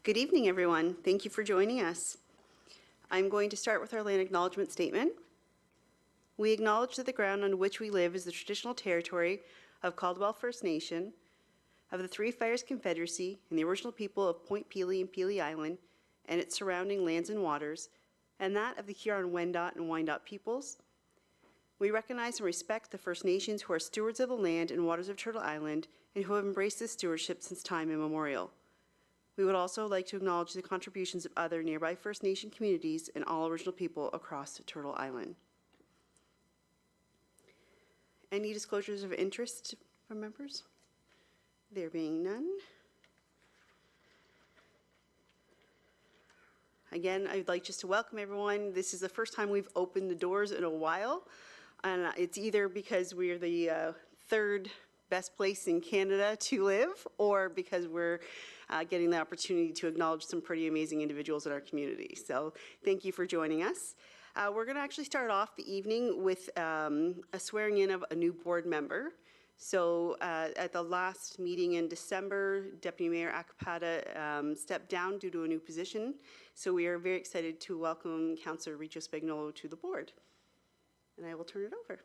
Good evening, everyone. Thank you for joining us. I'm going to start with our land acknowledgement statement. We acknowledge that the ground on which we live is the traditional territory of Caldwell First Nation, of the Three Fires Confederacy, and the original people of Point Pelee and Pelee Island and its surrounding lands and waters, and that of the Huron-Wendat and Wyandot peoples. We recognize and respect the First Nations who are stewards of the land and waters of Turtle Island and who have embraced this stewardship since time immemorial. We would also like to acknowledge the contributions of other nearby First Nation communities and all original people across Turtle Island. Any disclosures of interest from members? There being none. Again, I'd like just to welcome everyone. This is the first time we've opened the doors in a while. And it's either because we're the third best place in Canada to live, or because we're getting the opportunity to acknowledge some pretty amazing individuals in our community. So thank you for joining us. We're going to actually start off the evening with a swearing in of a new board member. So at the last meeting in December, Deputy Mayor Acapata stepped down due to a new position. So we are very excited to welcome Councillor Riccio Spagnolo to the board. And I will turn it over.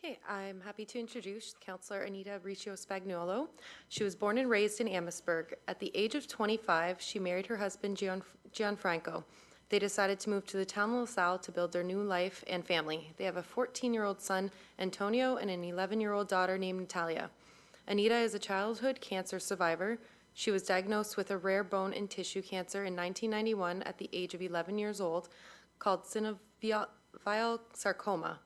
Okay, I'm happy to introduce Councillor Anita Riccio Spagnolo. She was born and raised in Amherstburg. At the age of 25, she married her husband, Gianfranco. They decided to move to the town of LaSalle to build their new life and family. They have a 14-year-old son, Antonio, and an 11-year-old daughter named Natalia. Anita is a childhood cancer survivor. She was diagnosed with a rare bone and tissue cancer in 1991 at the age of 11 years old, called synovial sarcoma.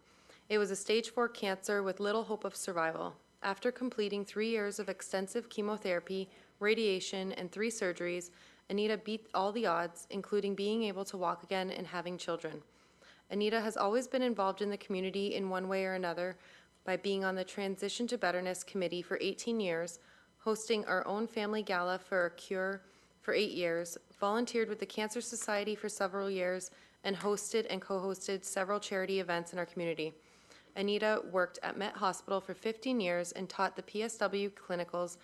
It was a stage 4 cancer with little hope of survival. After completing 3 years of extensive chemotherapy, radiation, and 3 surgeries, Anita beat all the odds, including being able to walk again and having children. Anita has always been involved in the community in one way or another by being on the Transition to Betterness Committee for 18 years, hosting our own family gala for a cure for 8 years, volunteered with the Cancer Society for several years, and hosted and co-hosted several charity events in our community. Anita worked at Met Hospital for 15 years and taught the PSW clinicals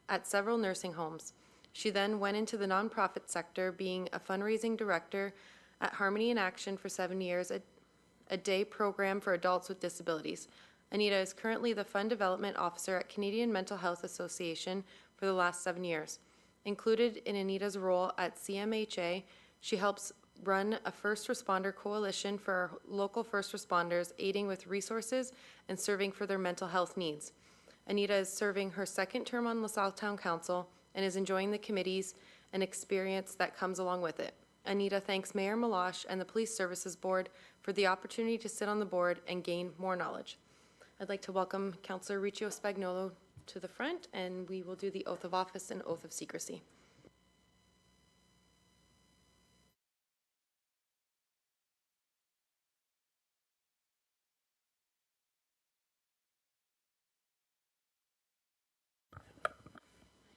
at several nursing homes. She then went into the nonprofit sector, being a fundraising director at Harmony in Action for 7 years, a day program for adults with disabilities. Anita is currently the Fund Development Officer at Canadian Mental Health Association for the last 7 years. Included in Anita's role at CMHA, she helps run a first responder coalition for our local first responders, aiding with resources and serving for their mental health needs. Anita is serving her second term on LaSalle Town Council and is enjoying the committees and experience that comes along with it. Anita thanks Mayor Meloche and the Police Services Board for the opportunity to sit on the board and gain more knowledge. I'd like to welcome Councillor Riccio Spagnolo to the front, and we will do the oath of office and oath of secrecy.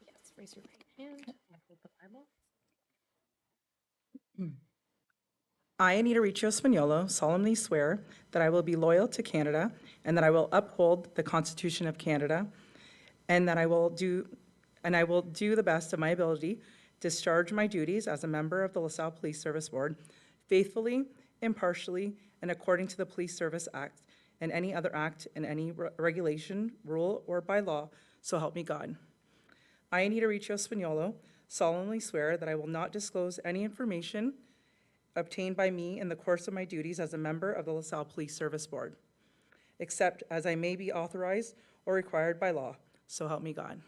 Yes, raise your right hand and hold the Bible. I, Anita Riccio Spagnolo, solemnly swear that I will be loyal to Canada and that I will uphold the Constitution of Canada and that I will do the best of my ability to discharge my duties as a member of the LaSalle Police Service Board faithfully, impartially, and according to the Police Service Act and any other act and any regulation, rule, or by law, so help me God. I, Anita Riccio Spagnolo, solemnly swear that I will not disclose any information obtained by me in the course of my duties as a member of the LaSalle Police Service Board, except as I may be authorized or required by law, so help me God.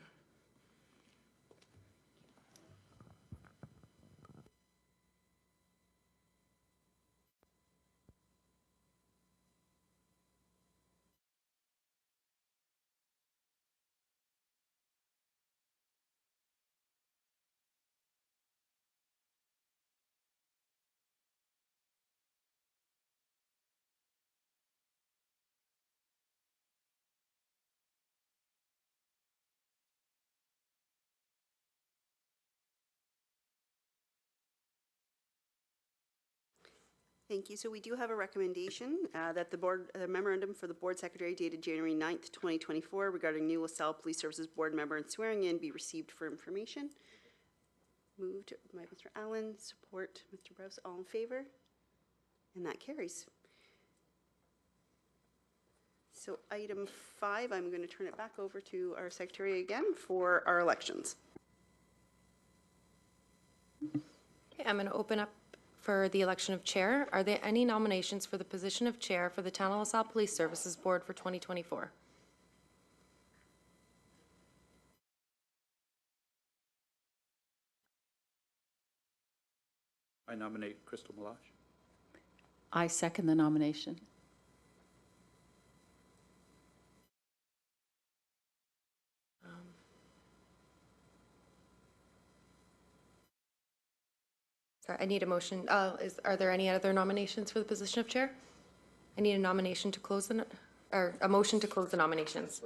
Thank you. So we do have a recommendation that the memorandum for the board secretary dated January 9th, 2024 regarding new LaSalle Police Services board member and swearing in be received for information. Moved by Mr. Allen, support Mr. Brous. All in favor? And that carries. So item 5, I'm going to turn it back over to our secretary again for our elections. Okay, I'm going to open up for the election of chair. Are there any nominations for the position of chair for the Town of LaSalle Police Services Board for 2024? I nominate Crystal Malash. I second the nomination. Sorry, I need a motion. Are there any other nominations for the position of chair? I need a nomination to close the, or a motion to close the nominations.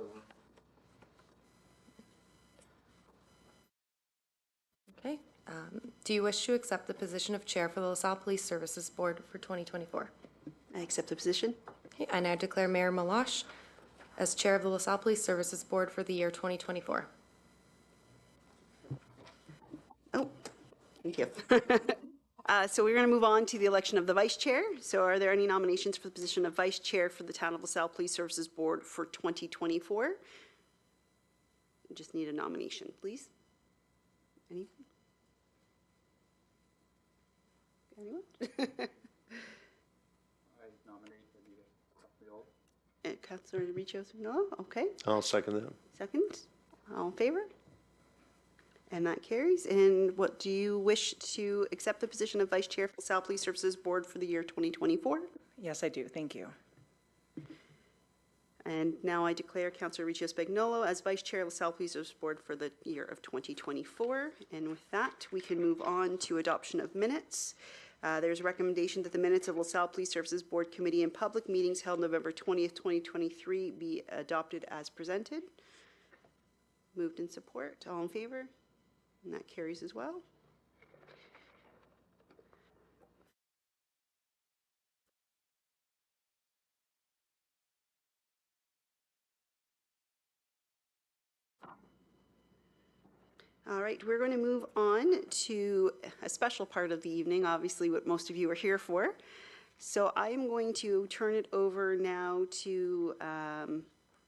Okay. Do you wish to accept the position of chair for the LaSalle Police Services Board for 2024? I accept the position. Okay, I now declare Mayor Malash as chair of the LaSalle Police Services Board for the year 2024. Oh, thank you. So we're going to move on to the election of the vice chair. So are there any nominations for the position of vice chair for the Town of LaSalle Police Services Board for 2024? We just need a nomination, please. Anyone? Anyone? I nominate Anita. Councilor Richo, no? Okay. I'll second that. Second. All in favor? And that carries. And what do you wish to accept the position of vice chair for the LaSalle Police Services Board for the year 2024? Yes, I do. Thank you. And now I declare Councilor Riccio Spagnolo as Vice Chair of LaSalle Police Services Board for the year of 2024. And with that, we can move on to adoption of minutes. There's a recommendation that the minutes of LaSalle Police Services Board Committee and public meetings held November 20th, 2023 be adopted as presented. Moved in support. All in favor? And that carries as well. All right, we're going to move on to a special part of the evening, obviously what most of you are here for. So I am going to turn it over now to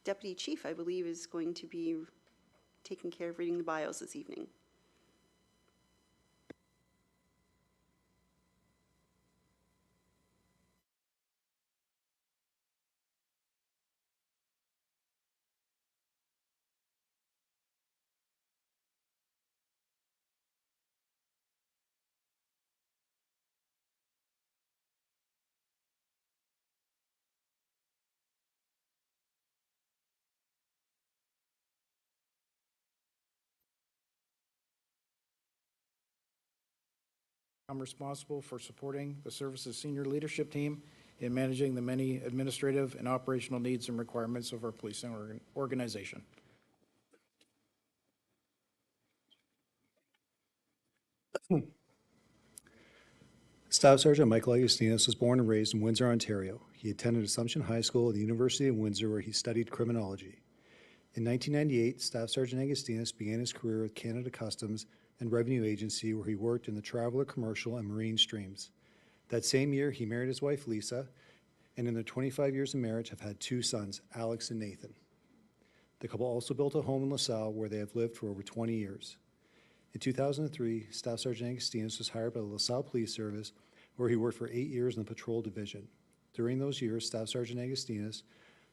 Deputy Chief, I believe, is going to be taking care of reading the bios this evening. I'm responsible for supporting the service's senior leadership team in managing the many administrative and operational needs and requirements of our policing organization. Staff Sergeant Michael Agustinas was born and raised in Windsor, Ontario. He attended Assumption High School at the University of Windsor, where he studied criminology. In 1998, Staff Sergeant Agustinas began his career with Canada Customs and Revenue Agency, where he worked in the traveler, commercial, and marine streams. That same year, he married his wife, Lisa, and in their 25 years of marriage have had 2 sons, Alex and Nathan. The couple also built a home in LaSalle, where they have lived for over 20 years. In 2003, Staff Sergeant Agustinas was hired by the LaSalle Police Service, where he worked for 8 years in the Patrol Division. During those years, Staff Sergeant Agustinas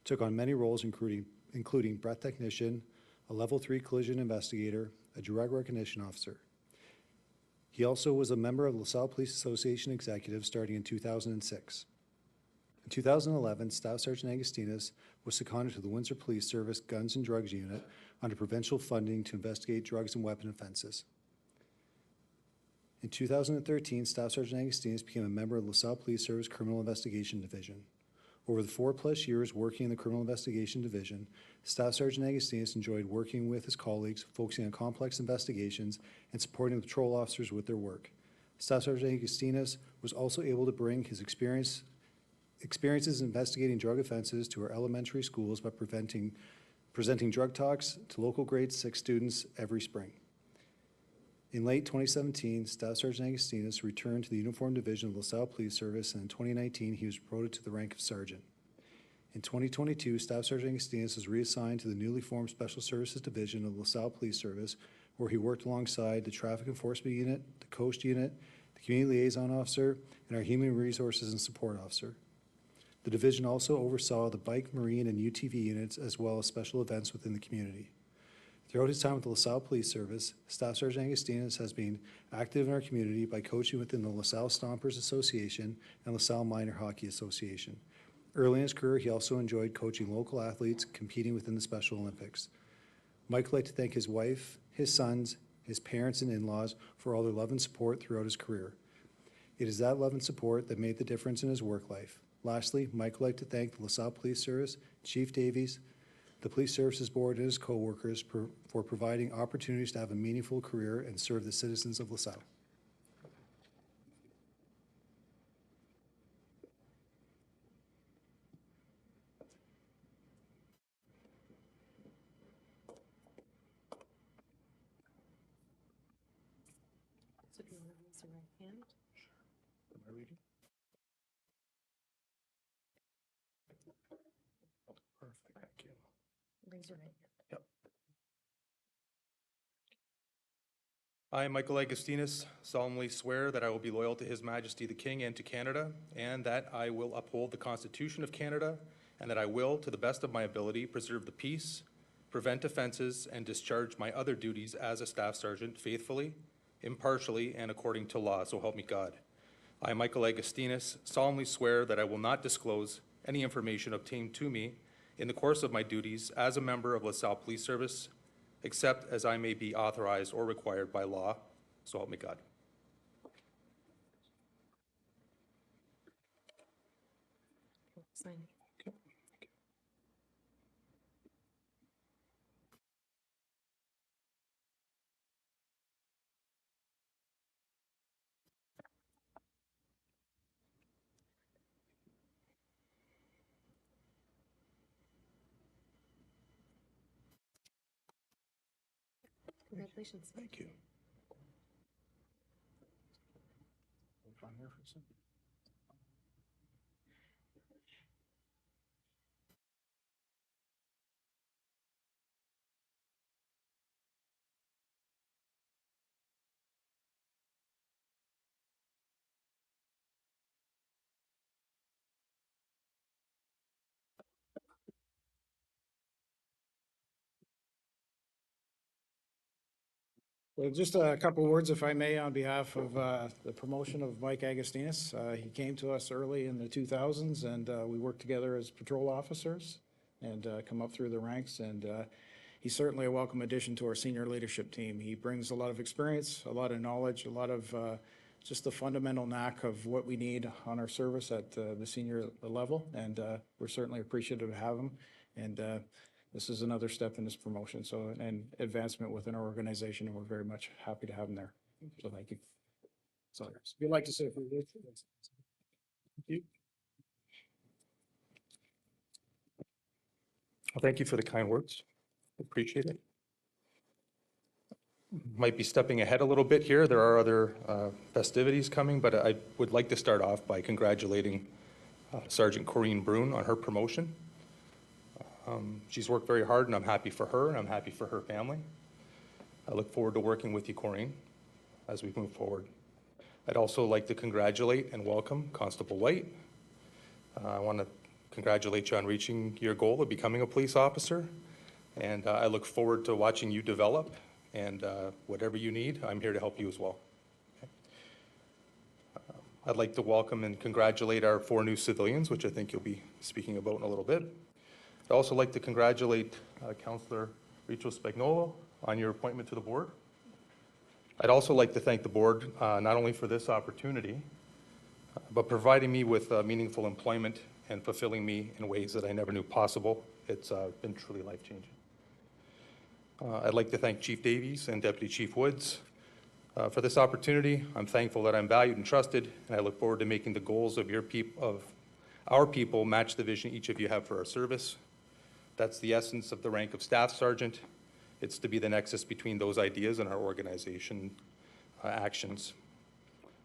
took on many roles, including breath technician, a level 3 collision investigator, a drug recognition officer. He also was a member of the LaSalle Police Association Executive starting in 2006. In 2011, Staff Sergeant Agustinas was seconded to the Windsor Police Service Guns and Drugs Unit under provincial funding to investigate drugs and weapon offenses. In 2013, Staff Sergeant Agustinas became a member of the LaSalle Police Service Criminal Investigation Division. Over the 4+ years working in the Criminal Investigation Division, Staff Sergeant Agustinas enjoyed working with his colleagues, focusing on complex investigations and supporting the patrol officers with their work. Staff Sergeant Agustinas was also able to bring his experiences investigating drug offenses to our elementary schools by presenting drug talks to local grade 6 students every spring. In late 2017, Staff Sergeant Agustinus returned to the Uniform Division of LaSalle Police Service, and in 2019, he was promoted to the rank of sergeant. In 2022, Staff Sergeant Agustinus was reassigned to the newly formed Special Services Division of LaSalle Police Service, where he worked alongside the Traffic Enforcement Unit, the Coast Unit, the Community Liaison Officer, and our Human Resources and Support Officer. The division also oversaw the Bike, Marine, and UTV units, as well as special events within the community. Throughout his time with the LaSalle Police Service, Staff Sergeant Agustinus has been active in our community by coaching within the LaSalle Stompers Association and LaSalle Minor Hockey Association. Early in his career, he also enjoyed coaching local athletes competing within the Special Olympics. Mike would like to thank his wife, his sons, his parents, and in-laws for all their love and support throughout his career. It is that love and support that made the difference in his work life. Lastly, Mike would like to thank the LaSalle Police Service, Chief Davies, the Police Services Board, and his co-workers for providing opportunities to have a meaningful career and serve the citizens of LaSalle. So do you want to raise your right hand? Am I reading? Perfect, thank you. Raise your right hand. I, Michael Agustinus, solemnly swear that I will be loyal to His Majesty the King and to Canada, and that I will uphold the Constitution of Canada, and that I will, to the best of my ability, preserve the peace, prevent offenses, and discharge my other duties as a Staff Sergeant faithfully, impartially, and according to law, so help me God. I, Michael Agustinus, solemnly swear that I will not disclose any information obtained to me in the course of my duties as a member of LaSalle Police Service, except as I may be authorized or required by law, so help me God. Sign. Congratulations. Thank you. Well, just a couple of words, if I may, on behalf of the promotion of Mike Agustinus. He came to us early in the 2000s, and we worked together as patrol officers and come up through the ranks. And he's certainly a welcome addition to our senior leadership team. He brings a lot of experience, a lot of knowledge, a lot of just the fundamental knack of what we need on our service at the senior level. And we're certainly appreciative to have him. And this is another step in this promotion, so and advancement within our organization, and we're very much happy to have him there. So thank you. So if you'd like to say a few words. Thank you. Well, thank you for the kind words. Appreciate it. Might be stepping ahead a little bit here. There are other festivities coming, but I would like to start off by congratulating Sergeant Corrine Brune on her promotion. She's worked very hard, and I'm happy for her, and I'm happy for her family. I look forward to working with you, Corrine, as we move forward. I'd also like to congratulate and welcome Constable White. I want to congratulate you on reaching your goal of becoming a police officer, and I look forward to watching you develop, and whatever you need, I'm here to help you as well. Okay. I'd like to welcome and congratulate our 4 new civilians, which I think you'll be speaking about in a little bit. I'd also like to congratulate Councillor Riccio Spagnolo on your appointment to the board. I'd also like to thank the board not only for this opportunity, but providing me with meaningful employment and fulfilling me in ways that I never knew possible. It's been truly life-changing. I'd like to thank Chief Davies and Deputy Chief Woods for this opportunity. I'm thankful that I'm valued and trusted, and I look forward to making the goals of our people match the vision each of you have for our service. That's the essence of the rank of Staff Sergeant. It's to be the nexus between those ideas and our organization. actions.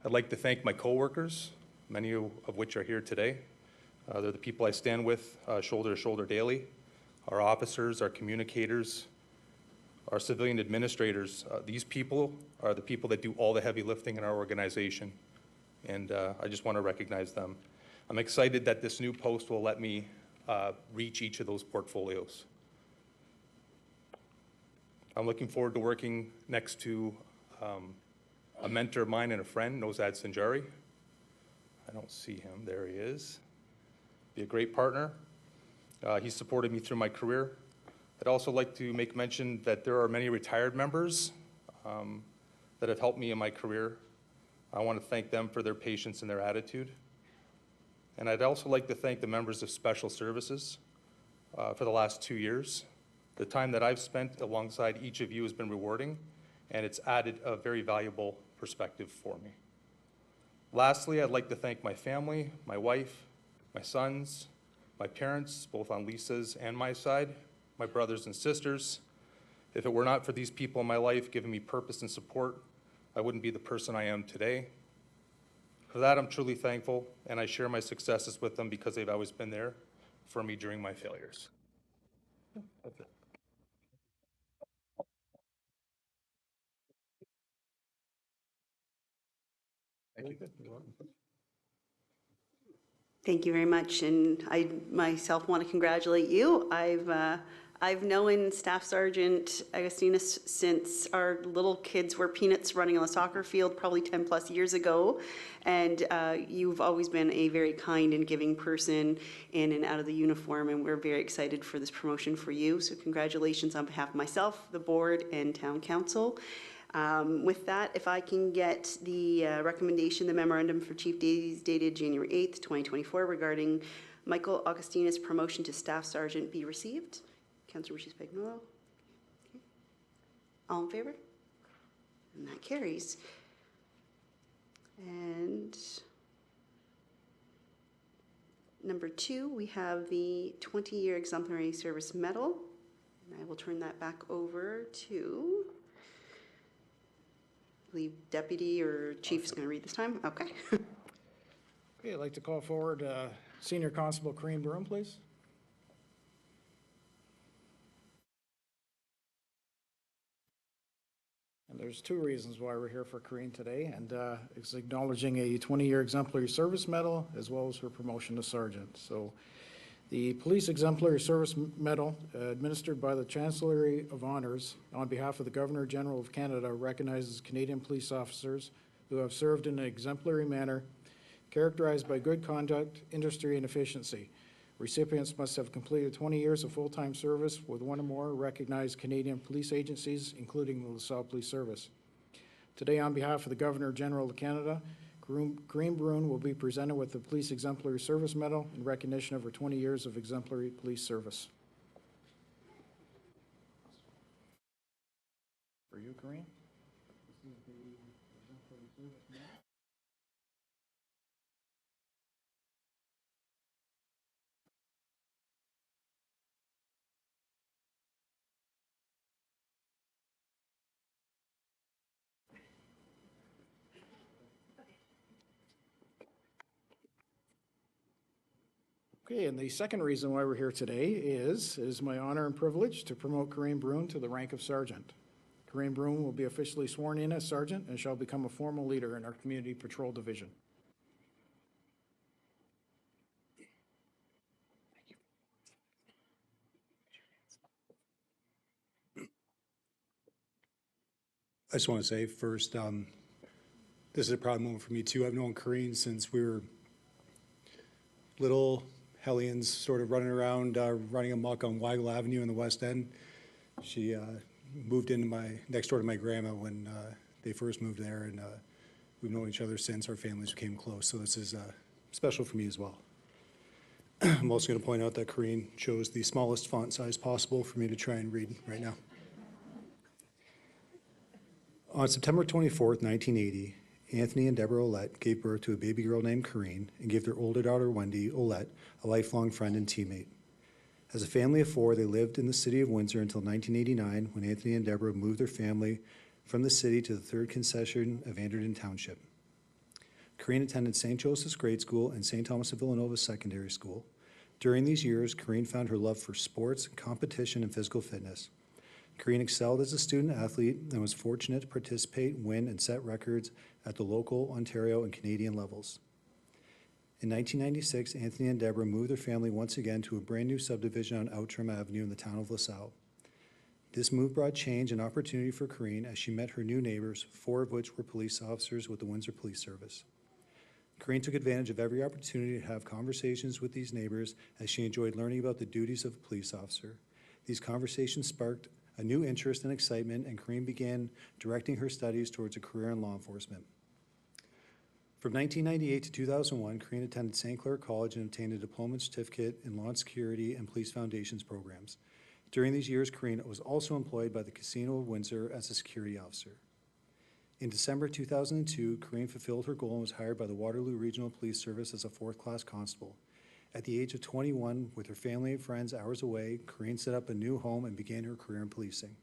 I'd like to thank my coworkers, many of which are here today. They're the people I stand with shoulder to shoulder daily. Our officers, our communicators, our civilian administrators. These people are the people that do all the heavy lifting in our organization, and I just want to recognize them. I'm excited that this new post will let me reach each of those portfolios. I'm looking forward to working next to a mentor of mine and a friend, Nozad Sanjari. I don't see him. There he is. Be a great partner. He's supported me through my career. I'd also like to make mention that there are many retired members that have helped me in my career. I want to thank them for their patience and their attitude. And I'd also like to thank the members of Special Services for the last 2 years. The time that I've spent alongside each of you has been rewarding, and it's added a very valuable perspective for me. Lastly, I'd like to thank my family, my wife, my sons, my parents, both on Lisa's and my side, my brothers and sisters. If it were not for these people in my life giving me purpose and support, I wouldn't be the person I am today. For that, I'm truly thankful, and I share my successes with them because they've always been there for me during my failures. That's it. Thank you. Thank you very much, and I myself want to congratulate you. I've known Staff Sergeant Agustinus since our little kids were peanuts running on the soccer field, probably 10 plus years ago, and you've always been a very kind and giving person in and out of the uniform, and we're very excited for this promotion for you. So congratulations on behalf of myself, the board, and town council. With that, if I can get the recommendation, the memorandum for chief dated January 8th, 2024 regarding Michael Augustinus promotion to staff sergeant be received. Councilor Spagnuolo. Okay. All in favor? And that carries. And number 2, we have the 20-year exemplary service medal. And I will turn that back over to, I believe, deputy or chief is going to read this time. Okay. Okay, I'd like to call forward Senior Constable Kareem Broom, please. And there's 2 reasons why we're here for Kareem today, and it's acknowledging a 20-year exemplary service medal as well as her promotion to sergeant. So the Police Exemplary Service Medal, administered by the Chancellery of Honours on behalf of the Governor General of Canada, recognizes Canadian police officers who have served in an exemplary manner, characterized by good conduct, industry, and efficiency. Recipients must have completed 20 years of full-time service with one or more recognized Canadian police agencies, including the LaSalle Police Service. Today, on behalf of the Governor General of Canada, Kareem Broom will be presented with the Police Exemplary Service Medal in recognition of her 20 years of exemplary police service. For you, Kareem. This is the exemplary service medal. Okay, and the second reason why we're here today is it is my honor and privilege to promote Kareem Broom to the rank of sergeant. Kareem Broom will be officially sworn in as sergeant and shall become a formal leader in our community patrol division. I just want to say first, this is a proud moment for me too. I've known Kareem since we were little hellions sort of running around, running amok on Weigel Avenue in the West End. She moved into next door to my grandma when they first moved there, and we've known each other since. Our families became close, so this is special for me as well. I'm also going to point out that Kareem chose the smallest font size possible for me to try and read right now. On September 24th, 1980, Anthony and Deborah Ouellette gave birth to a baby girl named Karine and gave their older daughter, Wendy Ouellette, a lifelong friend and teammate. As a family of 4, they lived in the city of Windsor until 1989, when Anthony and Deborah moved their family from the city to the 3rd concession of Anderton Township. Corrine attended St. Joseph's Grade School and St. Thomas of Villanova Secondary School. During these years, Corrine found her love for sports, competition, and physical fitness. Corrine excelled as a student athlete and was fortunate to participate, win, and set records at the local, Ontario, and Canadian levels. In 1996, Anthony and Deborah moved their family once again to a brand-new subdivision on Outram Avenue in the town of LaSalle. This move brought change and opportunity for Corrine as she met her new neighbors, 4 of which were police officers with the Windsor Police Service. Corrine took advantage of every opportunity to have conversations with these neighbors as she enjoyed learning about the duties of a police officer. These conversations sparked a new interest and excitement, and Corrine began directing her studies towards a career in law enforcement. From 1998 to 2001, Corrine attended St. Clair College and obtained a diploma and certificate in law and security and police foundations programs. During these years, Corrine was also employed by the Casino of Windsor as a security officer. In December 2002, Corrine fulfilled her goal and was hired by the Waterloo Regional Police Service as a 4th-class constable. At the age of 21, with her family and friends hours away, Corrine set up a new home and began her career in policing.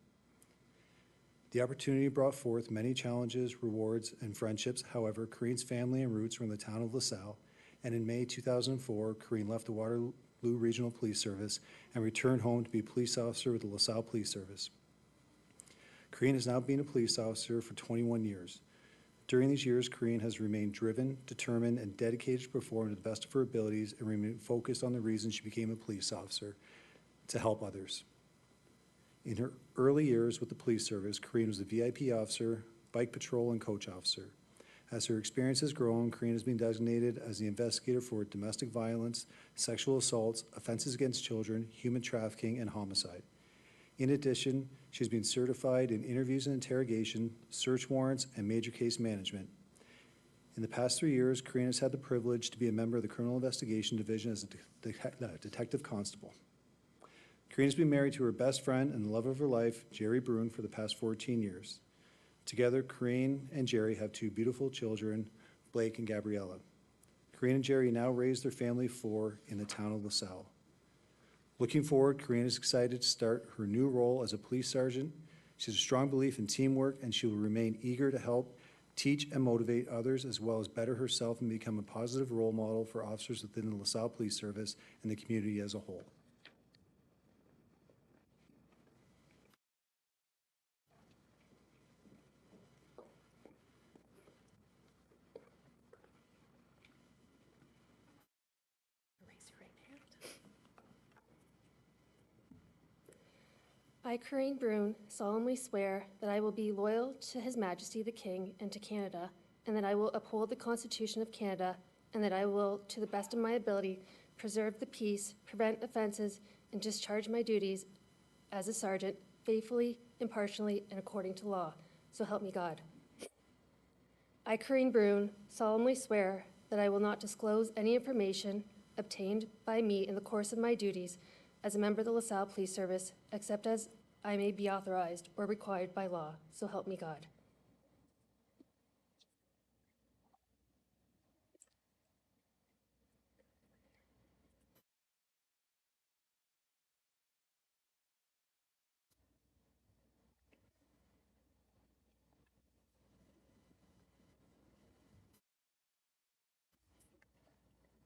The opportunity brought forth many challenges, rewards, and friendships. However, Corrine's family and roots were in the town of LaSalle, and in May 2004, Corrine left the Waterloo Regional Police Service and returned home to be a police officer with the LaSalle Police Service. Corrine has now been a police officer for 21 years. During these years, Corrine has remained driven, determined, and dedicated to perform to the best of her abilities and remained focused on the reason she became a police officer, to help others. In her early years with the police service, Corrine was a VIP officer, bike patrol, and coach officer. As her experience has grown, Corrine has been designated as the investigator for domestic violence, sexual assaults, offenses against children, human trafficking, and homicide. In addition, she's been certified in interviews and interrogation, search warrants, and major case management. In the past 3 years, Corrine has had the privilege to be a member of the Criminal Investigation Division as a detective constable. Corrine has been married to her best friend and the love of her life, Jerry Bruin, for the past 14 years. Together, Corrine and Jerry have 2 beautiful children, Blake and Gabriella. Corrine and Jerry now raise their family of 4 in the town of LaSalle. Looking forward, Corrine is excited to start her new role as a police sergeant. She has a strong belief in teamwork, and she will remain eager to help teach and motivate others, as well as better herself and become a positive role model for officers within the LaSalle Police Service and the community as a whole. Raise your right hand. I, Corrine Brune, solemnly swear that I will be loyal to His Majesty the King and to Canada, and that I will uphold the Constitution of Canada, and that I will, to the best of my ability, preserve the peace, prevent offenses, and discharge my duties as a sergeant faithfully, impartially, and according to law. So help me God. I, Corrine Brune, solemnly swear that I will not disclose any information obtained by me in the course of my duties as a member of the LaSalle Police Service, except as I may be authorized or required by law. So help me God.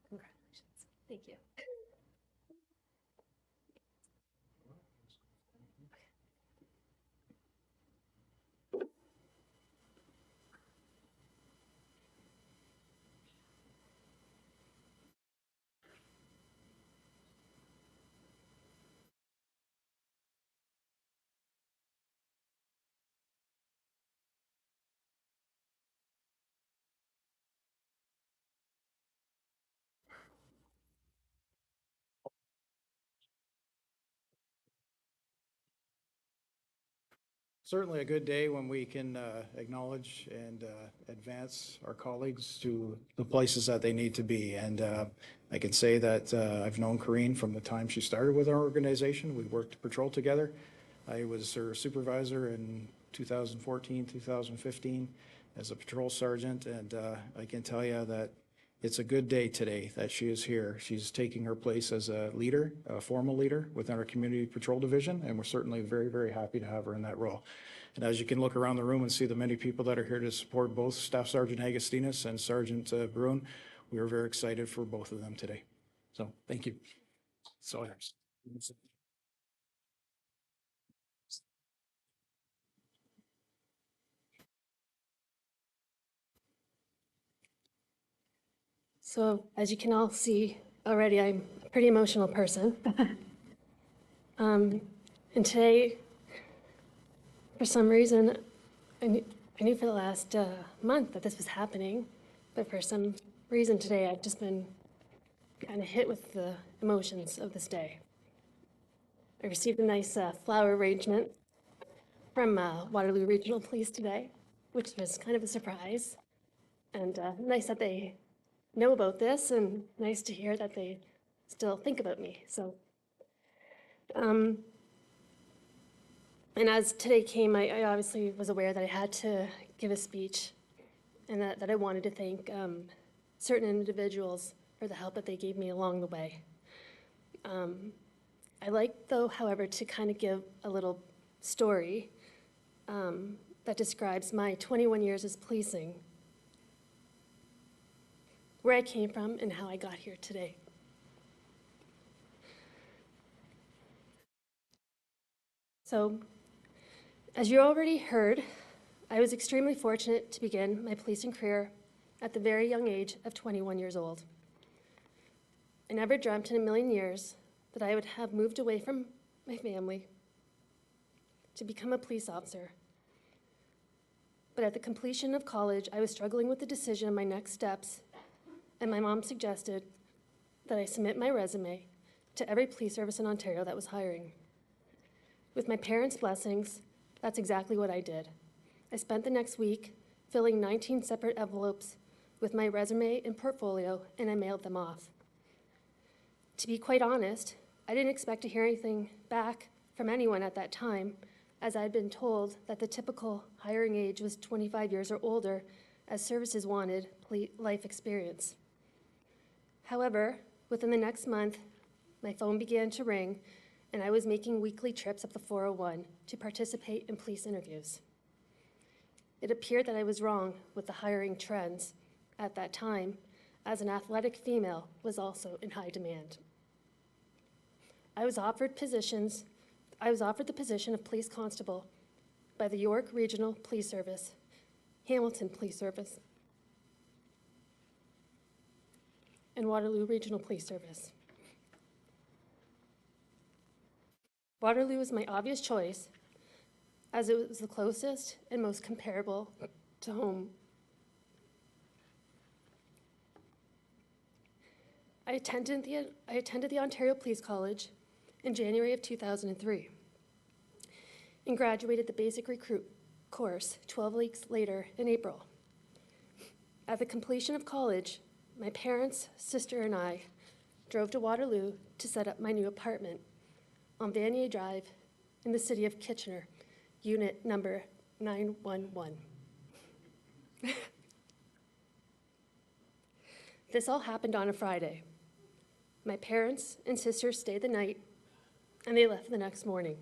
Congratulations. Thank you. Certainly a good day when we can acknowledge and advance our colleagues to the places that they need to be. And I can say that I've known Corrine from the time she started with our organization. We worked patrol together. I was her supervisor in 2014, 2015 as a patrol sergeant. And I can tell you that it's a good day today that she is here. She's taking her place as a leader, a formal leader within our community patrol division, and we're certainly very, very happy to have her in that role. And as you can look around the room and see the many people that are here to support both Staff Sergeant Agustinus and Sergeant Bruin, we are very excited for both of them today. So thank you. So yours. So as you can all see already, I'm a pretty emotional person. And today, for some reason, I knew for the last month that this was happening, but for some reason today, I've just been kind of hit with the emotions of this day. I received a nice flower arrangement from Waterloo Regional Police today, which was kind of a surprise. And nice that they know about this, and nice to hear that they still think about me. So, and as today came, I obviously was aware that I had to give a speech, and that I wanted to thank certain individuals for the help that they gave me along the way. I like, though, however, to kind of give a little story that describes my 21 years as policing, where I came from, and how I got here today. So, as you already heard, I was extremely fortunate to begin my policing career at the very young age of 21 years old. I never dreamt in a million years that I would have moved away from my family to become a police officer. But at the completion of college, I was struggling with the decision of my next steps, and my mom suggested that I submit my resume to every police service in Ontario that was hiring. With my parents' blessings, that's exactly what I did. I spent the next week filling 19 separate envelopes with my resume and portfolio, and I mailed them off. To be quite honest, I didn't expect to hear anything back from anyone at that time, as I'd been told that the typical hiring age was 25 years or older, as services wanted life experience. However, within the next month, my phone began to ring, and I was making weekly trips up the 401 to participate in police interviews. It appeared that I was wrong with the hiring trends at that time, as an athletic female was also in high demand. I was offered the position of police constable by the York Regional Police Service, Hamilton Police Service, and Waterloo Regional Police Service. Waterloo was my obvious choice, as it was the closest and most comparable to home. I attended the Ontario Police College in January of 2003 and graduated the basic recruit course 12 weeks later in April. At the completion of college, my parents, sister, and I drove to Waterloo to set up my new apartment on Vanier Drive in the city of Kitchener, unit number 911. This all happened on a Friday. My parents and sister stayed the night, and they left the next morning.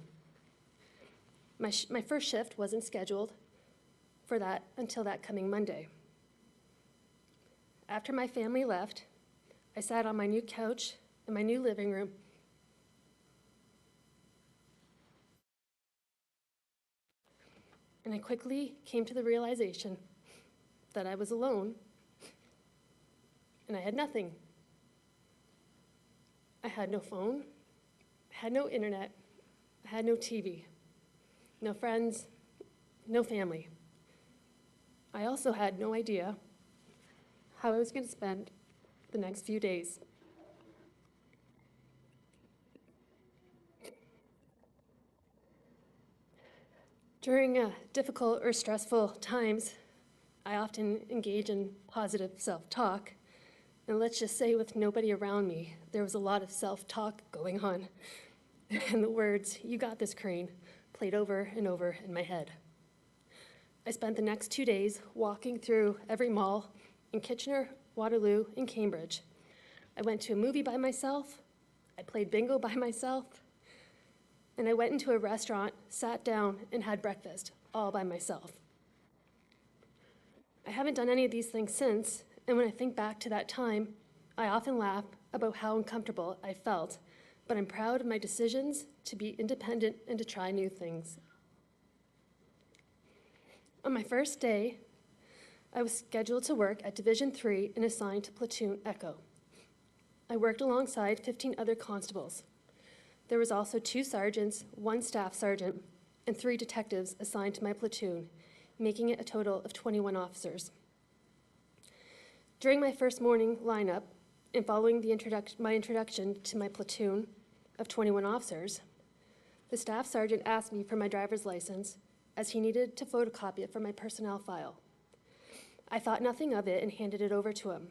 My first shift wasn't scheduled for that until that coming Monday. After my family left, I sat on my new couch in my new living room and I quickly came to the realization that I was alone and I had nothing. I had no phone, I had no internet, I had no TV, no friends, no family. I also had no idea how I was going to spend the next few days. During difficult or stressful times, I often engage in positive self-talk. And let's just say with nobody around me, there was a lot of self-talk going on. And the words, "You got this, Crane," played over and over in my head. I spent the next 2 days walking through every mall in Kitchener, Waterloo, and Cambridge. I went to a movie by myself, I played bingo by myself, and I went into a restaurant, sat down, and had breakfast all by myself. I haven't done any of these things since, and when I think back to that time, I often laugh about how uncomfortable I felt, but I'm proud of my decisions to be independent and to try new things. On my first day, I was scheduled to work at Division 3 and assigned to Platoon Echo. I worked alongside 15 other constables. There was also 2 sergeants, 1 staff sergeant, and 3 detectives assigned to my platoon, making it a total of 21 officers. During my first morning lineup, and following my introduction to my platoon of 21 officers, the staff sergeant asked me for my driver's license, as he needed to photocopy it for my personnel file. I thought nothing of it and handed it over to him.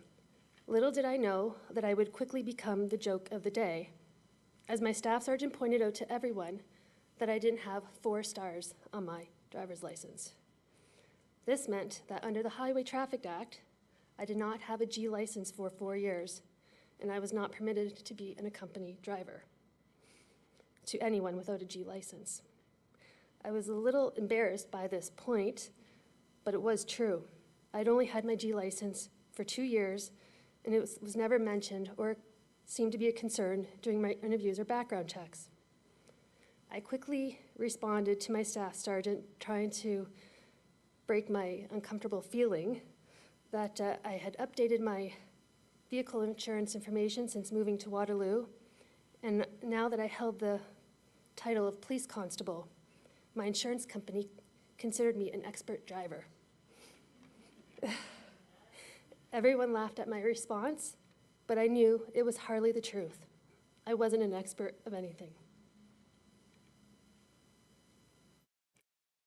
Little did I know that I would quickly become the joke of the day, as my staff sergeant pointed out to everyone that I didn't have 4 stars on my driver's license. This meant that under the Highway Traffic Act, I did not have a G license for 4 years, and I was not permitted to be an accompanied driver to anyone without a G license. I was a little embarrassed by this point, but it was true. I'd only had my G license for 2 years, and it was never mentioned or seemed to be a concern during my interviews or background checks. I quickly responded to my staff sergeant, trying to break my uncomfortable feeling that I had updated my vehicle insurance information since moving to Waterloo, and now that I held the title of police constable, my insurance company considered me an expert driver. Everyone laughed at my response, but I knew it was hardly the truth. I wasn't an expert of anything.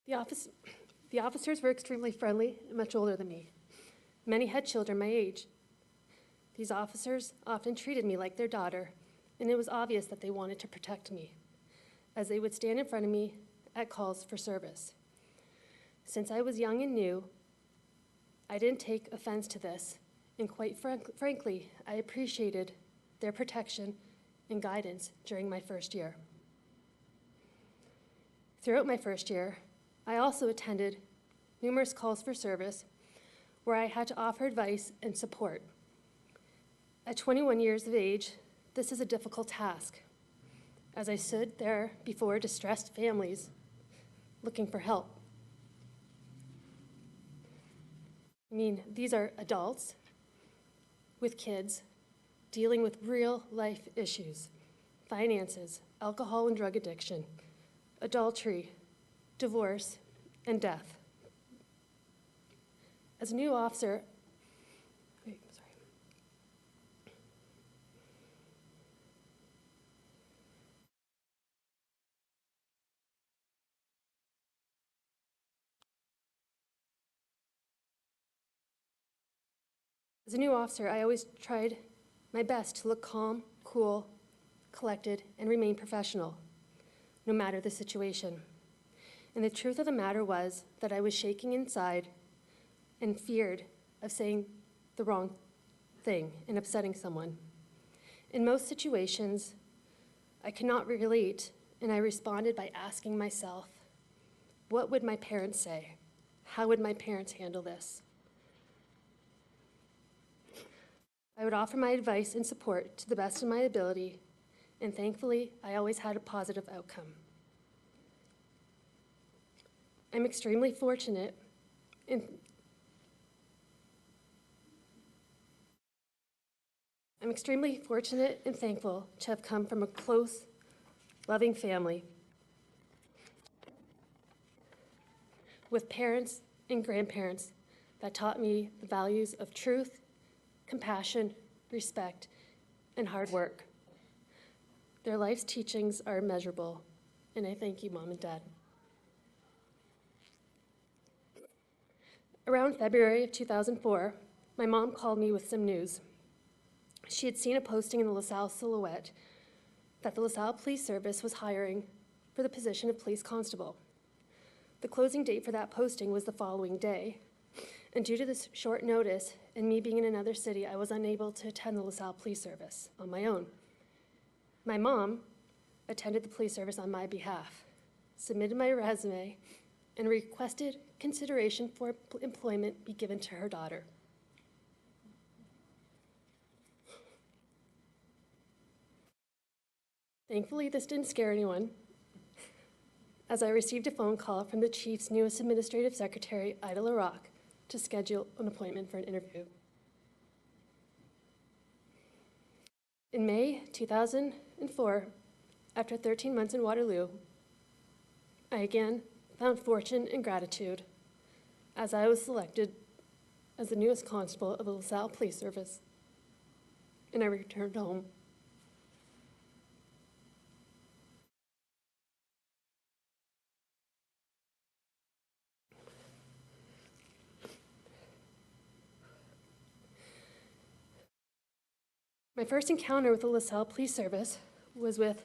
The officers were extremely friendly and much older than me. Many had children my age. These officers often treated me like their daughter, and it was obvious that they wanted to protect me, as they would stand in front of me at calls for service. Since I was young and new, I didn't take offense to this, and quite frankly, I appreciated their protection and guidance during my first year. Throughout my first year, I also attended numerous calls for service where I had to offer advice and support. At 21 years of age, this is a difficult task, as I stood there before distressed families looking for help. I mean, these are adults with kids dealing with real life issues, finances, alcohol and drug addiction, adultery, divorce, and death. As a new officer, I always tried my best to look calm, cool, collected, and remain professional, no matter the situation. And the truth of the matter was that I was shaking inside and feared of saying the wrong thing and upsetting someone. In most situations, I could not relate, and I responded by asking myself, what would my parents say? How would my parents handle this? I would offer my advice and support to the best of my ability, and thankfully, I always had a positive outcome. I'm extremely fortunate and thankful to have come from a close, loving family with parents and grandparents that taught me the values of truth, compassion, respect, and hard work. Their life's teachings are immeasurable, and I thank you, Mom and Dad. Around February of 2004, my mom called me with some news. She had seen a posting in the LaSalle Silhouette that the LaSalle Police Service was hiring for the position of police constable. The closing date for that posting was the following day, and due to this short notice and me being in another city, I was unable to attend the LaSalle Police Service on my own. My mom attended the police service on my behalf, submitted my resume, and requested consideration for employment be given to her daughter. Thankfully, this didn't scare anyone, as I received a phone call from the Chief's newest administrative secretary, Ida LaRock, to schedule an appointment for an interview. In May 2004, after 13 months in Waterloo, I again found fortune and gratitude as I was selected as the newest constable of the LaSalle Police Service, and I returned home. My first encounter with the LaSalle Police Service was with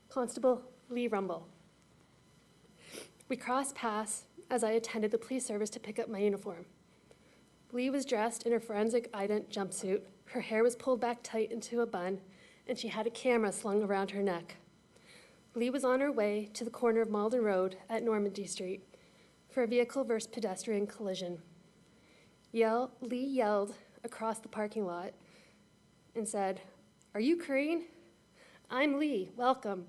Constable Lee Rumble. We crossed paths as I attended the police service to pick up my uniform. Lee was dressed in her forensic ident jumpsuit, her hair was pulled back tight into a bun, and she had a camera slung around her neck. Lee was on her way to the corner of Malden Road at Normandy Street for a vehicle versus pedestrian collision. Lee yelled across the parking lot and said, "Are you Corrine? I'm Lee, welcome."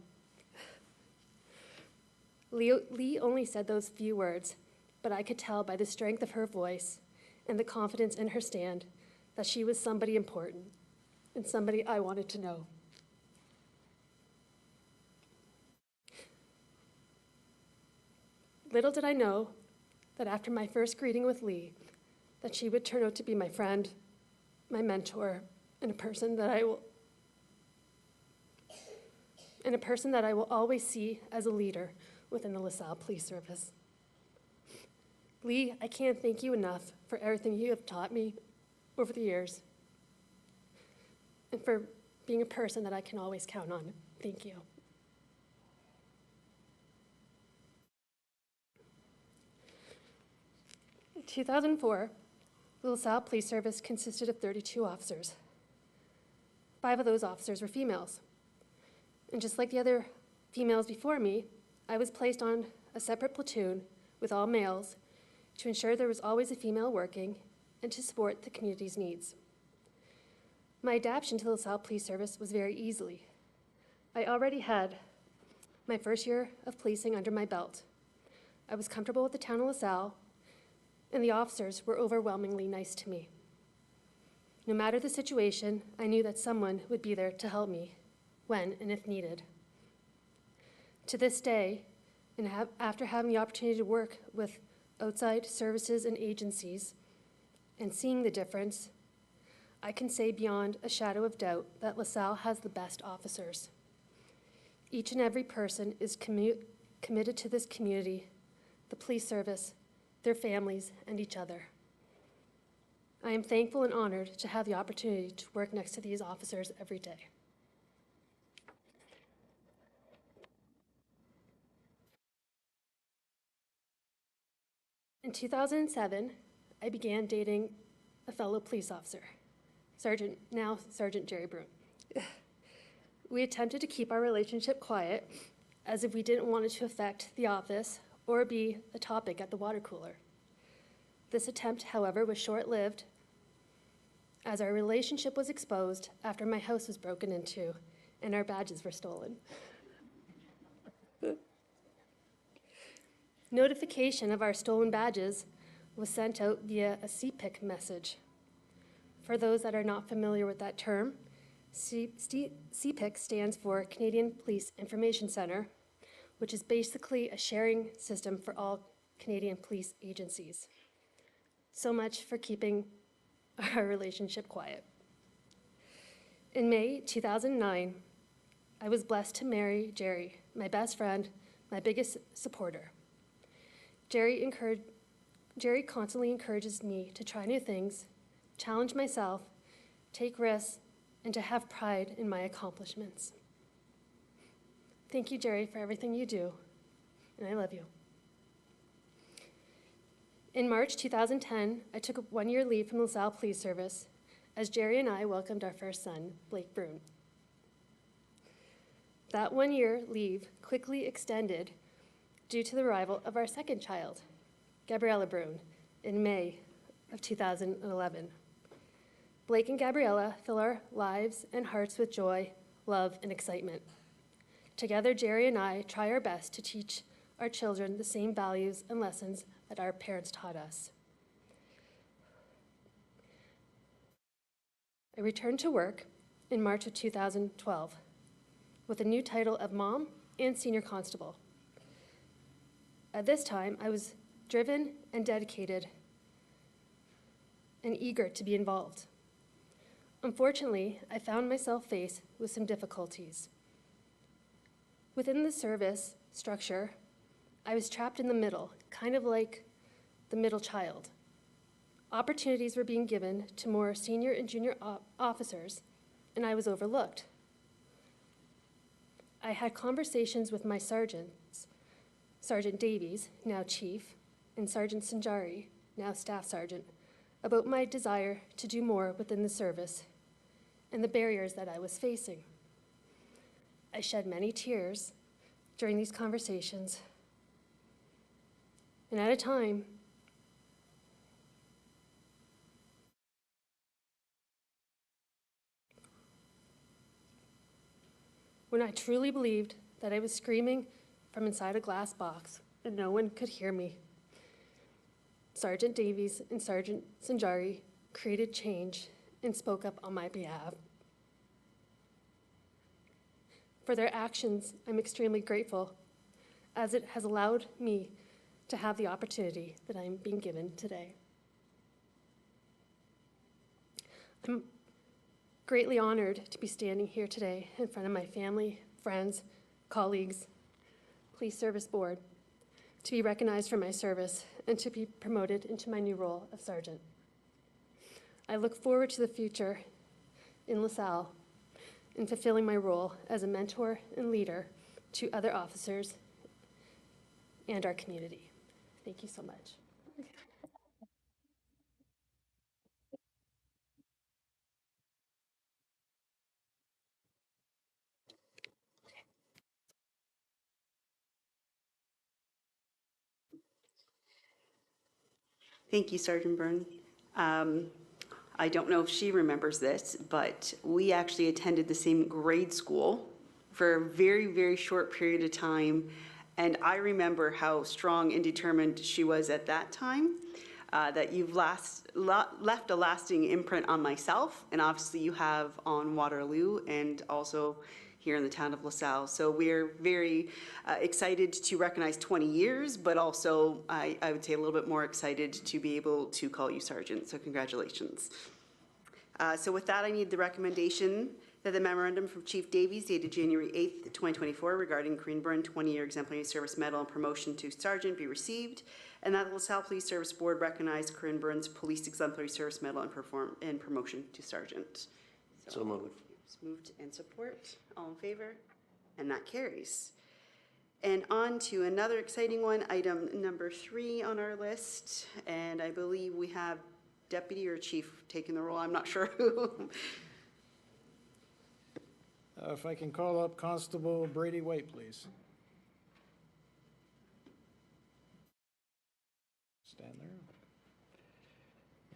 Lee only said those few words, but I could tell by the strength of her voice and the confidence in her stand that she was somebody important and somebody I wanted to know. Little did I know that after my first greeting with Lee, that she would turn out to be my friend, my mentor, and a person that I will always see as a leader within the LaSalle Police Service. Lee, I can't thank you enough for everything you have taught me over the years and for being a person that I can always count on. Thank you. In 2004, the LaSalle Police Service consisted of 32 officers. 5 of those officers were females. And just like the other females before me, I was placed on a separate platoon with all males to ensure there was always a female working and to support the community's needs. My adaptation to the LaSalle Police Service was very easy. I already had my first year of policing under my belt. I was comfortable with the town of LaSalle, and the officers were overwhelmingly nice to me. No matter the situation, I knew that someone would be there to help me when and if needed. To this day, and after having the opportunity to work with outside services and agencies and seeing the difference, I can say beyond a shadow of doubt that LaSalle has the best officers. Each and every person is committed to this community, the police service, their families, and each other. I am thankful and honored to have the opportunity to work next to these officers every day. In 2007, I began dating a fellow police officer, now Sergeant Jerry Broom. We attempted to keep our relationship quiet, as if we didn't want it to affect the office or be a topic at the water cooler. This attempt, however, was short-lived, as our relationship was exposed after my house was broken into and our badges were stolen. Notification of our stolen badges was sent out via a CPIC message. For those that are not familiar with that term, CPIC stands for Canadian Police Information Center, which is basically a sharing system for all Canadian police agencies. So much for keeping our relationship quiet. In May 2009, I was blessed to marry Jerry, my best friend, my biggest supporter. Jerry constantly encourages me to try new things, challenge myself, take risks, and to have pride in my accomplishments. Thank you, Jerry, for everything you do, and I love you. In March 2010, I took a 1-year leave from the LaSalle Police Service as Jerry and I welcomed our first son, Blake Broom. That 1-year leave quickly extended due to the arrival of our second child, Gabriella Brune, in May of 2011. Blake and Gabriella fill our lives and hearts with joy, love, and excitement. Together, Jerry and I try our best to teach our children the same values and lessons that our parents taught us. I returned to work in March of 2012 with a new title of mom and senior constable. At this time, I was driven and dedicated and eager to be involved. Unfortunately, I found myself faced with some difficulties. Within the service structure, I was trapped in the middle, kind of like the middle child. Opportunities were being given to more senior and junior officers, and I was overlooked. I had conversations with my sergeants, Sergeant Davies, now Chief, and Sergeant Sanjari, now Staff Sergeant, about my desire to do more within the service and the barriers that I was facing. I shed many tears during these conversations, and at a time when I truly believed that I was screaming from inside a glass box and no one could hear me, Sergeant Davies and Sergeant Sanjari created change and spoke up on my behalf. For their actions, I'm extremely grateful, as it has allowed me to have the opportunity that I'm being given today. I'm greatly honored to be standing here today in front of my family, friends, colleagues, Police Service Board, to be recognized for my service and to be promoted into my new role of sergeant. I look forward to the future in LaSalle in fulfilling my role as a mentor and leader to other officers and our community. Thank you so much. Thank you, Sergeant Byrne. I don't know if she remembers this, but we actually attended the same grade school for a very, very short period of time. And I remember how strong and determined she was at that time, that you've left a lasting imprint on myself, and obviously you have on Waterloo and also here in the town of LaSalle. So we're very excited to recognize 20 years, but also I would say a little bit more excited to be able to call you sergeant. So congratulations. So with that, I need the recommendation that the memorandum from Chief Davies dated January 8th, 2024 regarding Corinne Byrne 20-year exemplary service medal and promotion to sergeant be received, and that the LaSalle Police Service Board recognize Corinne Byrne's police exemplary service medal and promotion to sergeant. So moved. It's moved and support. All in favor? And that carries. And on to another exciting one, item number 3 on our list. And I believe we have deputy or chief taking the role. I'm not sure who. If I can call up Constable Brady White, please. Stand there.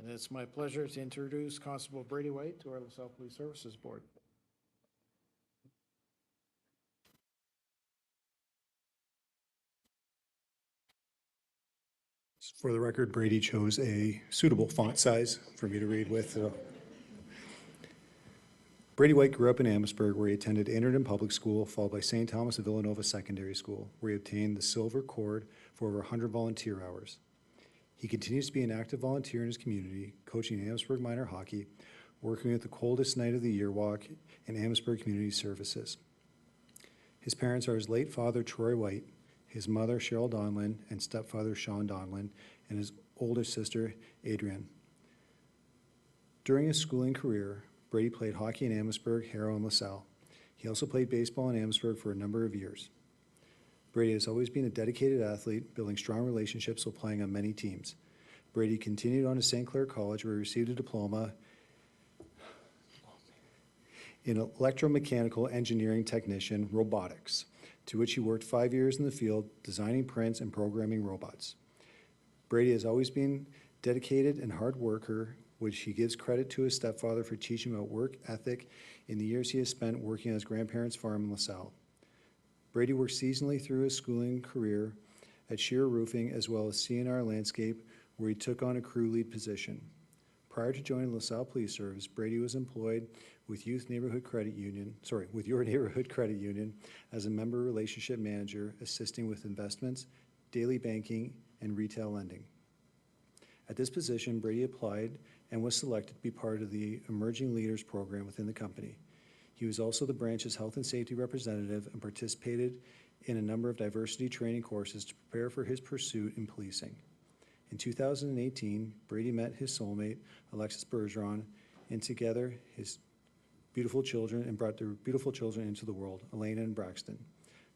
And it's my pleasure to introduce Constable Brady White to our LaSalle Police Services Board. For the record, Brady chose a suitable font size for me to read with. Brady White grew up in Amherstburg, where he attended Anderton Public School, followed by St. Thomas of Villanova Secondary School, where he obtained the Silver Cord for over 100 volunteer hours. He continues to be an active volunteer in his community, coaching Amherstburg minor hockey, working at the coldest night of the year walk, and Amherstburg Community Services. His parents are his late father, Troy White, his mother, Cheryl Donlin, and stepfather, Sean Donlin, and his older sister, Adrienne. During his schooling career, Brady played hockey in Amherstburg, Harrow, and LaSalle. He also played baseball in Amherstburg for a number of years. Brady has always been a dedicated athlete, building strong relationships while playing on many teams. Brady continued on to St. Clair College, where he received a diploma in electromechanical engineering technician robotics. to which he worked 5 years in the field designing prints and programming robots. Brady has always been dedicated and hard worker, which he gives credit to his stepfather for teaching about work ethic in the years he has spent working on his grandparents' farm in LaSalle. Brady worked seasonally through his schooling career at Shearer Roofing as well as CNR Landscape, where he took on a crew lead position. Prior to joining LaSalle Police Service, Brady was employed with your neighborhood credit union as a member relationship manager, assisting with investments, daily banking, and retail lending. At this position, Brady applied and was selected to be part of the Emerging Leaders program within the company. He was also the branch's health and safety representative and participated in a number of diversity training courses to prepare for his pursuit in policing. In 2018, Brady met his soulmate, Alexis Bergeron, and together his beautiful children and brought their beautiful children into the world, Elena and Braxton.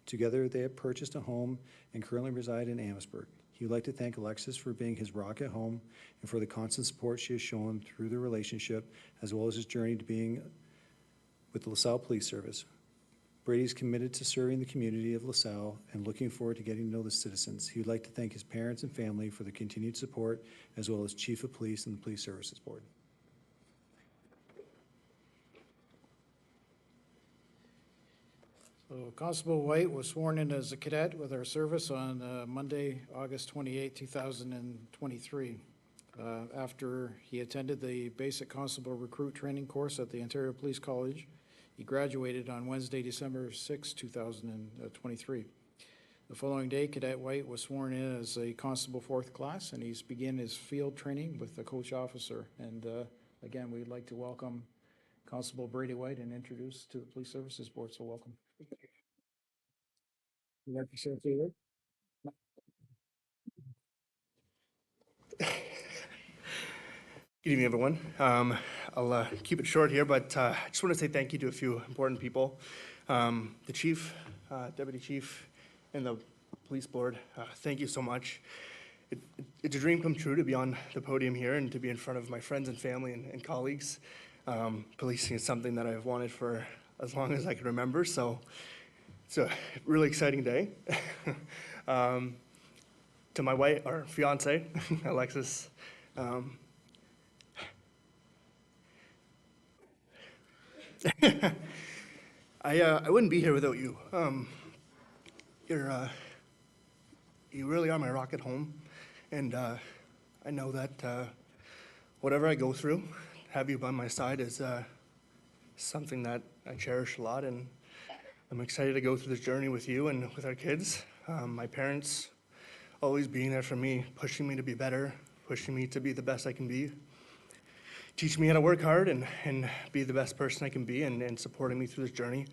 Together, they have purchased a home and currently reside in Amherstburg. He would like to thank Alexis for being his rock at home and for the constant support she has shown through the relationship, as well as his journey to being with the LaSalle Police Service. Brady is committed to serving the community of LaSalle and looking forward to getting to know the citizens. He would like to thank his parents and family for their continued support, as well as Chief of Police and the Police Services Board. So Constable White was sworn in as a cadet with our service on Monday, August 28, 2023. After he attended the Basic Constable Recruit Training course at the Ontario Police College, he graduated on Wednesday, December 6, 2023. The following day, Cadet White was sworn in as a Constable 4th Class, and he's begun his field training with the coach officer. And again, we'd like to welcome Constable Brady White and introduce to the Police Services Board, so welcome. You like to say a few words? Good evening, everyone. I'll keep it short here, but I just want to say thank you to a few important people. The chief, deputy chief, and the police board, thank you so much. It's a dream come true to be on the podium here and to be in front of my friends and family and colleagues. Policing is something that I've wanted for as long as I can remember, so it's a really exciting day. To my wife, or fiance, Alexis, I wouldn't be here without you. You really are my rock at home, and I know that whatever I go through, have you by my side is something that I cherish a lot, and I'm excited to go through this journey with you and with our kids. My parents always being there for me, pushing me to be better, pushing me to be the best I can be, teaching me how to work hard and be the best person I can be, and supporting me through this journey.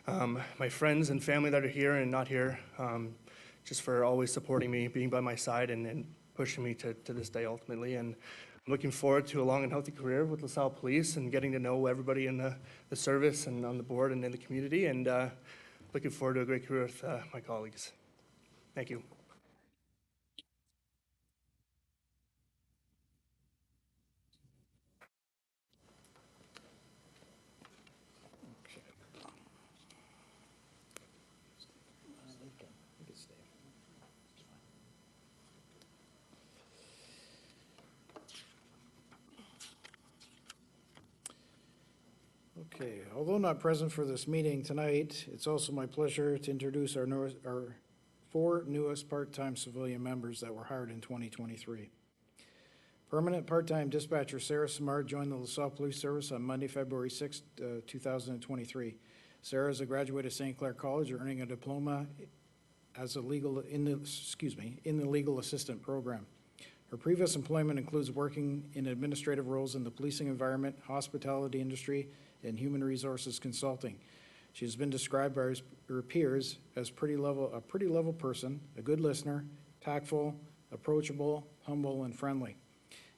My friends and family that are here and not here, just for always supporting me, being by my side, and pushing me to this day ultimately. And I'm looking forward to a long and healthy career with LaSalle Police and getting to know everybody in the service and on the board and in the community, and looking forward to a great career with my colleagues. Thank you. Okay, although not present for this meeting tonight, it's also my pleasure to introduce our 4 newest part-time civilian members that were hired in 2023. Permanent part-time dispatcher Sarah Samard joined the LaSalle Police Service on Monday, February 6, 2023. Sarah is a graduate of St. Clair College, earning a diploma as in the legal assistant program. Her previous employment includes working in administrative roles in the policing environment, hospitality industry, and human resources consulting. She has been described by her peers as a pretty level person, a good listener, tactful, approachable, humble, and friendly.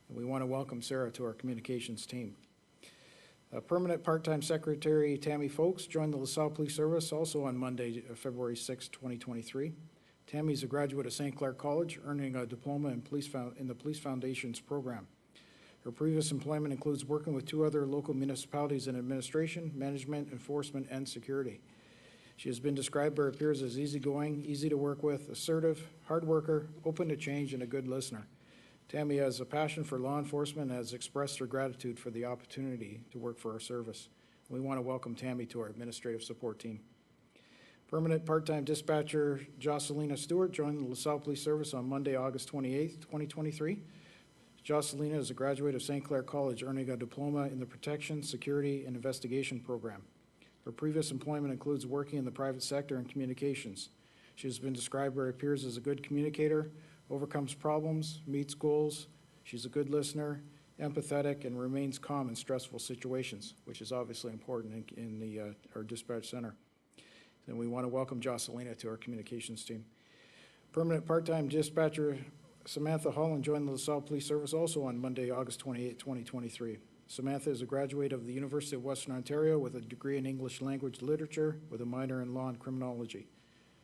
And we want to welcome Sarah to our communications team. Permanent part-time secretary Tammy Folks joined the LaSalle Police Service also on Monday, February 6, 2023. Tammy is a graduate of St. Clair College, earning a diploma in the Police Foundations program. Her previous employment includes working with 2 other local municipalities in administration, management, enforcement, and security. She has been described by her peers as easygoing, easy to work with, assertive, hard worker, open to change, and a good listener. Tammy has a passion for law enforcement and has expressed her gratitude for the opportunity to work for our service. We want to welcome Tammy to our administrative support team. Permanent part-time dispatcher Jocelina Stewart joined the LaSalle Police Service on Monday, August 28th, 2023. Jocelina is a graduate of St. Clair College, earning a diploma in the Protection, Security, and Investigation program. Her previous employment includes working in the private sector and communications. She has been described by her peers as a good communicator, overcomes problems, meets goals. She's a good listener, empathetic, and remains calm in stressful situations, which is obviously important in our dispatch center. And we want to welcome Jocelina to our communications team. Permanent part-time dispatcher Samantha Holland joined the LaSalle Police Service also on Monday, August 28, 2023. Samantha is a graduate of the University of Western Ontario with a degree in English Language Literature with a minor in Law and Criminology.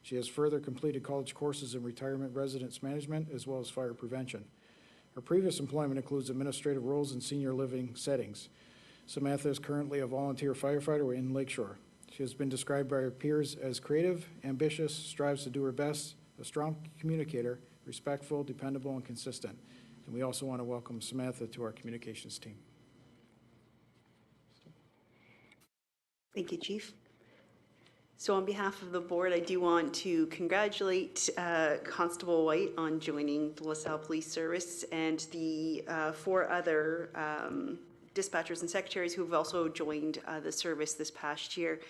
She has further completed college courses in retirement residence management as well as fire prevention. Her previous employment includes administrative roles in senior living settings. Samantha is currently a volunteer firefighter in Lakeshore. She has been described by her peers as creative, ambitious, strives to do her best, a strong communicator, respectful, dependable, and consistent. And we also want to welcome Samantha to our communications team. Thank you, Chief. So on behalf of the board, I do want to congratulate Constable White on joining the LaSalle Police Service and the 4 other dispatchers and secretaries who have also joined the service this past year.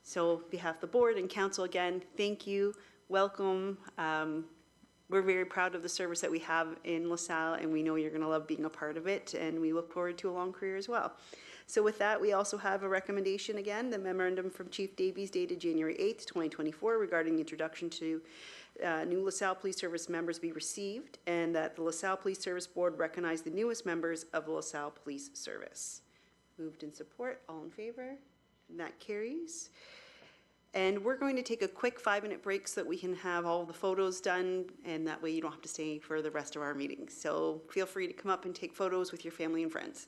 So on behalf of the board and council, again, thank you, welcome. We're very proud of the service that we have in LaSalle, and we know you're going to love being a part of it, and we look forward to a long career as well. So with that, we also have a recommendation again, the memorandum from Chief Davies dated January 8th, 2024 regarding introduction to new LaSalle Police Service members be received, and that the LaSalle Police Service Board recognize the newest members of the LaSalle Police Service. Moved in support, all in favor? And that carries. And we're going to take a quick 5-minute break so that we can have all the photos done, and that way you don't have to stay for the rest of our meeting. So feel free to come up and take photos with your family and friends.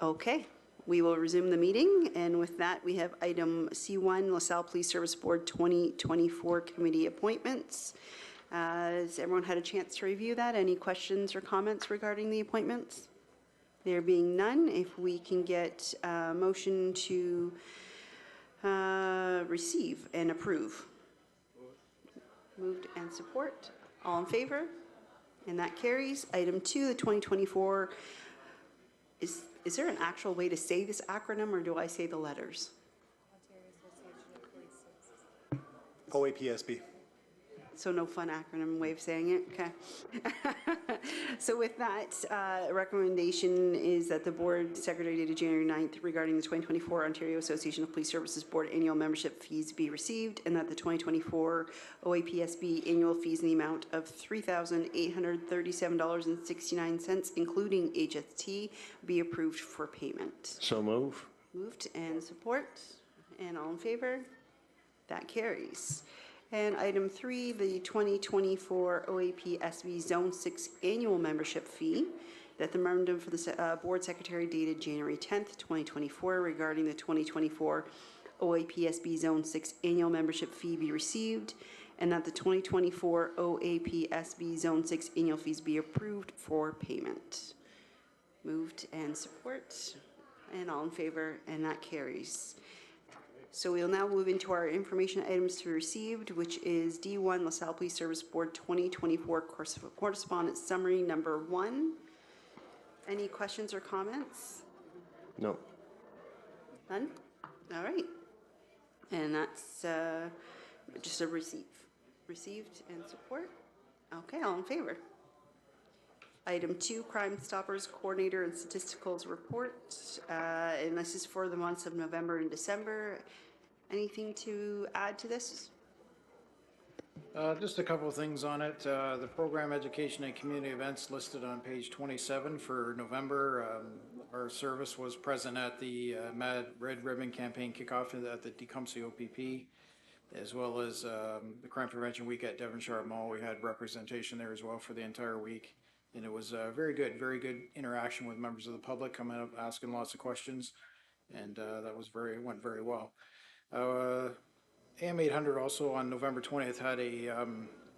Okay, we will resume the meeting, and with that, we have item C1, LaSalle Police Service Board 2024 Committee Appointments. Has everyone had a chance to review that? Any questions or comments regarding the appointments? There being none, if we can get a motion to receive and approve. Moved and support. All in favor? And that carries. Item 2, the 2024, is there an actual way to say this acronym, or do I say the letters? OAPSB. So no fun acronym way of saying it, okay. So with that, recommendation is that the board secretary dated January 9th regarding the 2024 Ontario Association of Police Services Board annual membership fees be received, and that the 2024 OAPSB annual fees in the amount of $3,837.69, including HST, be approved for payment. So move. Moved and support, and all in favor? That carries. And item 3, the 2024 OAPSB Zone 6 annual membership fee, that the memorandum for the board secretary dated January 10th, 2024 regarding the 2024 OAPSB Zone 6 annual membership fee be received, and that the 2024 OAPSB Zone 6 annual fees be approved for payment. Moved and support, and all in favor, and that carries. So we'll now move into our information items to be received, which is D1, LaSalle Police Service Board 2024 Correspondence Summary Number 1. Any questions or comments? No. None? All right. And that's just a received and support. Okay, all in favor. Item 2, Crime Stoppers Coordinator and Statisticals Report, and this is for the months of November and December. Anything to add to this? Just a couple of things on it. The program education and community events listed on page 27 for November. Our service was present at the MAD Red Ribbon Campaign kickoff at the Tecumseh OPP, as well as the Crime Prevention Week at Devonshire Mall. We had representation there as well for the entire week. And it was very good interaction with members of the public coming up asking lots of questions, and that was went very well. AM 800 also on November 20th had a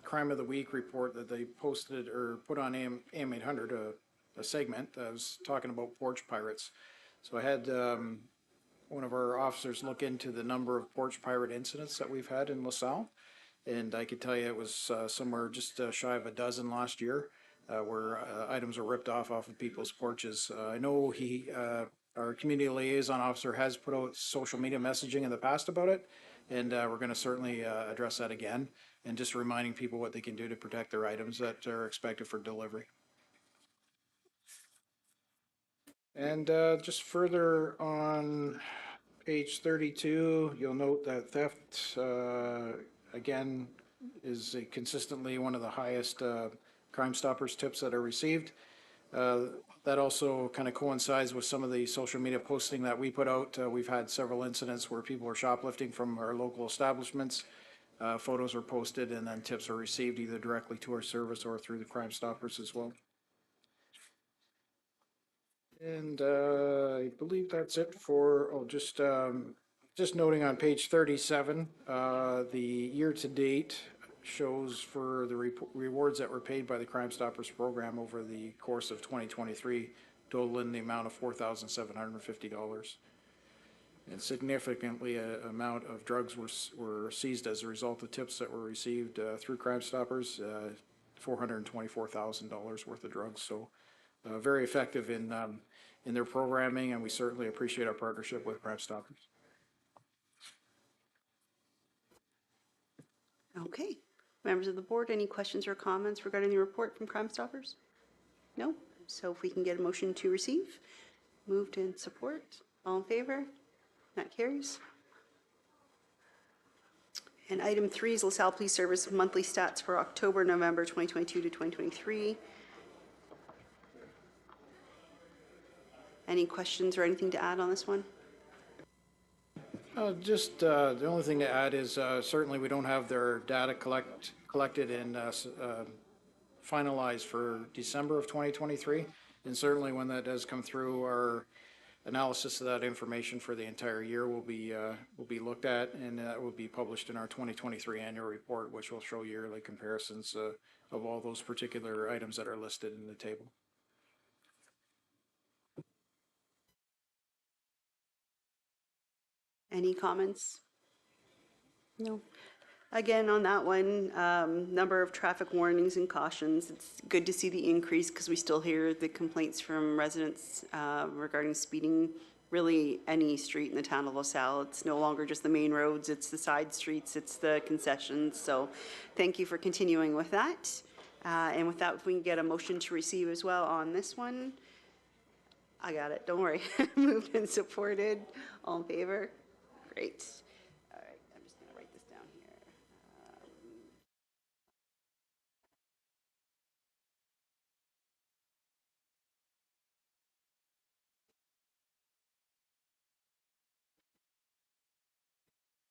Crime of the Week report that they posted or put on AM 800, a segment that was talking about porch pirates. So I had one of our officers look into the number of porch pirate incidents that we've had in LaSalle, and I could tell you it was somewhere just shy of a dozen last year. Where items are ripped off of people's porches. I know our community liaison officer has put out social media messaging in the past about it, and we're going to certainly address that again, and just reminding people what they can do to protect their items that are expected for delivery. And just further on page 32, you'll note that theft, again, is consistently one of the highest Crime Stoppers tips that are received. That also kind of coincides with some of the social media posting that we put out. We've had several incidents where people are shoplifting from our local establishments. Photos are posted and then tips are received either directly to our service or through the Crime Stoppers as well. And I believe that's it for, just noting on page 37, the year-to-date shows for the rewards that were paid by the Crime Stoppers program over the course of 2023, totaling the amount of $4,750. And significantly, an amount of drugs were seized as a result of tips that were received through Crime Stoppers, $424,000 worth of drugs. So very effective in their programming, and we certainly appreciate our partnership with Crime Stoppers. Okay. Members of the board, any questions or comments regarding the report from Crime Stoppers? No? So if we can get a motion to receive. Moved and support. All in favor? That carries. And item 3 is LaSalle Police Service monthly stats for October, November 2022 to 2023. Any questions or anything to add on this one? Just the only thing to add is certainly we don't have their data collected and finalized for December of 2023. And certainly when that does come through, our analysis of that information for the entire year will be looked at, and that will be published in our 2023 annual report, which will show yearly comparisons of all those particular items that are listed in the table. Any comments? No. Again, on that one, number of traffic warnings and cautions, it's good to see the increase because we still hear the complaints from residents regarding speeding, really any street in the town of LaSalle. It's no longer just the main roads, it's the side streets, it's the concessions. So thank you for continuing with that. And with that, if we can get a motion to receive as well on this one. I got it, don't worry. Moved and supported. All in favor? Great. All right, I'm just going to write this down here.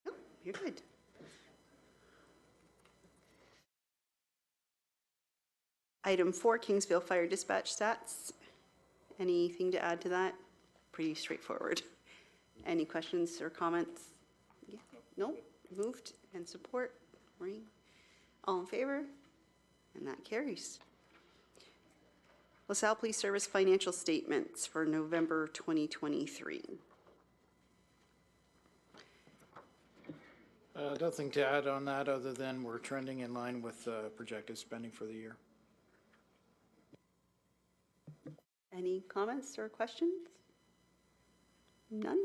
No, you're good. Item 4, Kingsville Fire Dispatch stats. Anything to add to that? Pretty straightforward. Any questions or comments? Yeah. No? Moved and support. Maureen? All in favor? And that carries. LaSalle Police Service financial statements for November 2023. Nothing to add on that other than we're trending in line with projected spending for the year. Any comments or questions? None?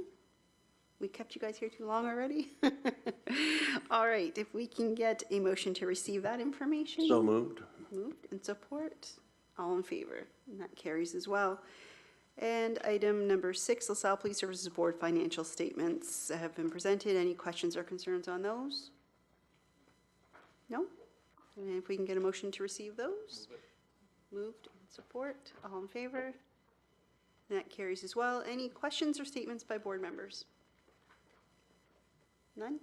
We kept you guys here too long already? All right, if we can get a motion to receive that information. So moved. Moved and support. All in favor? And that carries as well. And item number 6, LaSalle Police Services Board financial statements have been presented. Any questions or concerns on those? No? And if we can get a motion to receive those? Moved and support. All in favor? And that carries as well. Any questions or statements by board members? None?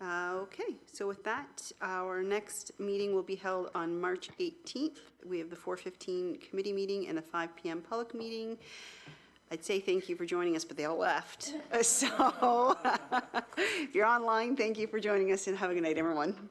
Okay, so with that, our next meeting will be held on March 18th. We have the 4:15 committee meeting and a 5 p.m. public meeting. I'd say thank you for joining us, but they all left. So if you're online, thank you for joining us and have a good night, everyone.